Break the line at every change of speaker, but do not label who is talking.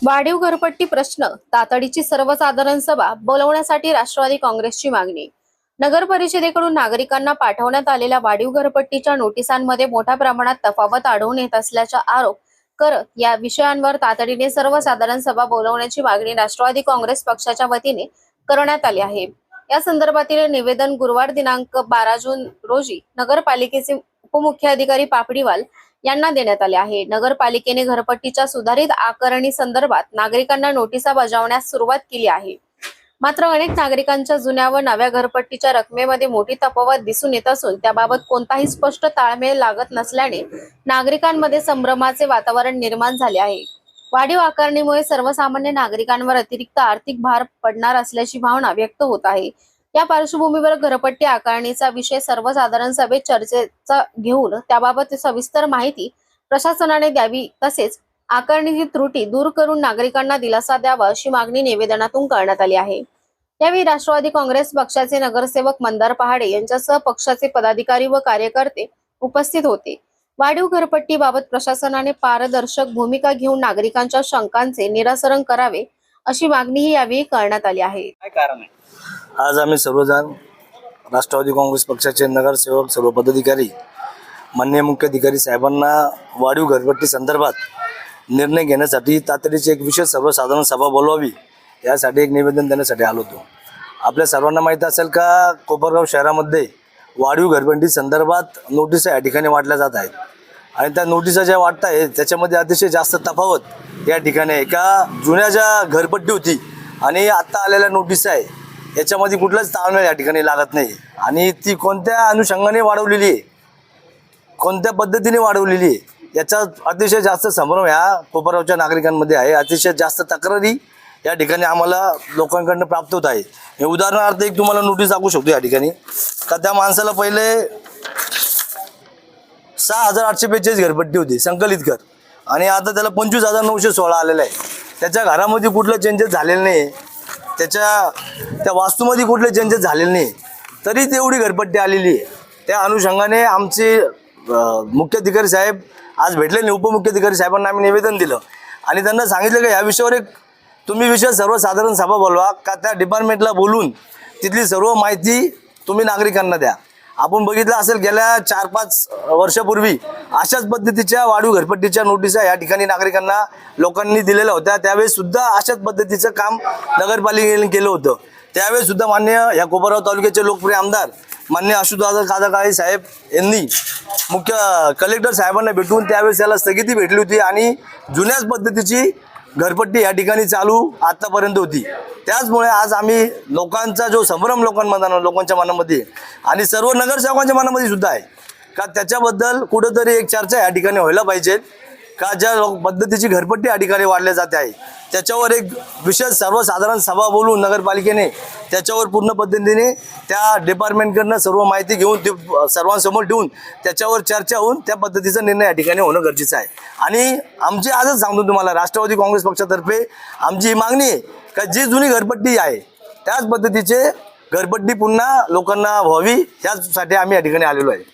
वाढीव घरपट्टी प्रश्न तातडीची सर्वसाधारण सभा बोलवण्यासाठी राष्ट्रवादी काँग्रेसची मागणी। नगर परिषदेकडून नागरिकांना पाठवण्यात आलेल्या वाढीव घरपट्टीच्या नोटिसांमध्ये मोठ्या प्रमाणात तफावत आढळून येत असल्याचा आरोप करत या विषयांवर तातडीने सर्वसाधारण सभा बोलवण्याची मागणी राष्ट्रवादी काँग्रेस पक्षाच्या वतीने करण्यात आली आहे। या संदर्भातील निवेदन गुरुवार दिनांक 12 जून रोजी नगरपालिकेचे उपमुख्याधिकारी पापडीवाल यांना देण्यात आले आहे। नगरपालिकेने घरपट्टीच्या सुधारित आकारणी संदर्भात नागरिकांना नोटिसा बजावण्यास सुरुवात केली आहे। मात्र अनेक नागरिकांच्या जुन्या व नव्या घरपट्टीच्या रकमेमध्ये मोठी तफावत दिसून येत असून त्याबाबत कोणताही स्पष्ट ताळमेळ लागत नसल्याने नागरिकांमध्ये संभ्रमाचे वातावरण निर्माण झाले आहे। वाढीव आकारणीमुळे सर्वसामान्य नागरिकांवर अतिरिक्त आर्थिक भार पडणार असल्याची भावना व्यक्त होत आहे। या पार्श्वभूमीवर घरपट्टी आकारणीचा विषय सर्वसाधारण सभेत चर्चेचा घेऊन त्याबाबत सविस्तर माहिती प्रशासनाने द्यावी, तसेच आकारणीची त्रुटी दूर करून नागरिकांना दिलासा द्यावा अशी मागणी निवेदनातून करण्यात आली आहे। यावेळी राष्ट्रवादी काँग्रेस पक्षाचे नगरसेवक मंदार पहाडे यांच्यासह पक्षाचे पदाधिकारी व कार्यकर्ते उपस्थित होते। वाढीव घरपट्टीबाबत प्रशासनाने पारदर्शक भूमिका घेऊन नागरिकांच्या शंकांचे निराकरण करावे अशी मागणीही यावेळी करण्यात आली आहे।
काय कारण आहे?
आज आम्ही सर्वजण राष्ट्रवादी काँग्रेस पक्षाचे नगरसेवक सर्व पदाधिकारी माननीय मुख्याधिकारी साहेबांना वाढीव घरपट्टी संदर्भात निर्णय घेण्यासाठी तातडीची एक विशेष सर्वसाधारण सभा बोलवावी यासाठी एक निवेदन देण्यासाठी आलो होतो। आपल्या सर्वांना माहीत असेल का कोपरगाव शहरामध्ये वाढीव घरपट्टी संदर्भात नोटिसा या ठिकाणी वाटल्या जात आहेत आणि त्या नोटिसा ज्या वाटत आहेत त्याच्यामध्ये अतिशय जास्त तफावत या ठिकाणी आहे का जुन्या ज्या घरपट्टी होती आणि आत्ता आलेल्या नोटिसा आहे याच्यामध्ये कुठलाच ताळमेळ या ठिकाणी लागत नाही आणि ती कोणत्या अनुषंगाने वाढवलेली आहे, कोणत्या पद्धतीने वाढवलेली आहे याचा अतिशय जास्त संभ्रम ह्या कोपरगावच्या नागरिकांमध्ये आहे। अतिशय जास्त तक्रारी या ठिकाणी आम्हाला लोकांकडून प्राप्त होत आहे। मी उदाहरणार्थ एक तुम्हाला नोटीस दाखवू शकतो या ठिकाणी का त्या माणसाला पहिले 6,845 घरपट्टी होती संकलित घर आणि आता त्याला 25,916 आलेलं आहे। त्याच्या घरामध्ये कुठलं चेंजेस झालेलं नाही, त्या वास्तूमध्ये कुठले चेंजेस झालेले नाही, तरी तेवढी घरपट्टी आलेली आहे। त्या अनुषंगाने आमचे मुख्याधिकारी साहेब आज भेटले नाही, उपमुख्याधिकारी साहेबांना आम्ही निवेदन दिलं आणि त्यांना सांगितलं की या विषयावर एक तुम्ही विषय सर्वसाधारण सभा बोलवा का त्या डिपार्टमेंटला बोलून तिथली सर्व माहिती तुम्ही नागरिकांना द्या। आपण बघितलं असेल गेल्या 4-5 वर्षापूर्वी अशाच पद्धतीच्या वाढीव घरपट्टीच्या नोटिसा या ठिकाणी नागरिकांना लोकांनी दिलेल्या होत्या। त्यावेळेस सुद्धा अशाच पद्धतीचं काम नगरपालिकेने केलं होतं। त्यावेळेस सुद्धा मान्य या कोपरगाव तालुक्याचे लोकप्रिय आमदार मान्य आशुतोष काळे साहेब यांनी मुख्य कलेक्टर साहेबांना भेटून त्यावेळेस त्याला स्थगिती भेटली होती आणि जुन्याच पद्धतीची घरपट्टी या ठिकाणी चालू आतापर्यंत होती। त्याचमुळे आज आम्ही लोकांचा जो संभ्रम लोकांच्या मनामध्ये आणि सर्व नगरसेवकांच्या मनामध्ये सुद्धा आहे का त्याच्याबद्दल कुठंतरी एक चर्चा या ठिकाणी व्हायला पाहिजे का ज्या पद्धतीची घरपट्टी या ठिकाणी वाढल्या जाते आहे त्याच्यावर एक विशेष सर्वसाधारण सभा बोलून नगरपालिकेने त्याच्यावर पूर्ण पद्धतीने त्या डिपार्टमेंटकडनं सर्व माहिती घेऊन ते सर्वांसमोर ठेवून त्याच्यावर चर्चा होऊन त्या पद्धतीचा निर्णय या ठिकाणी होणं गरजेचं आहे। आणि आमची आजच सांगतो तुम्हाला राष्ट्रवादी काँग्रेस पक्षातर्फे आमची ही मागणी आहे का जी जुनी घरपट्टी आहे त्याच पद्धतीचे घरपट्टी पुन्हा लोकांना व्हावी यासाठी आम्ही या ठिकाणी आलेलो आहे।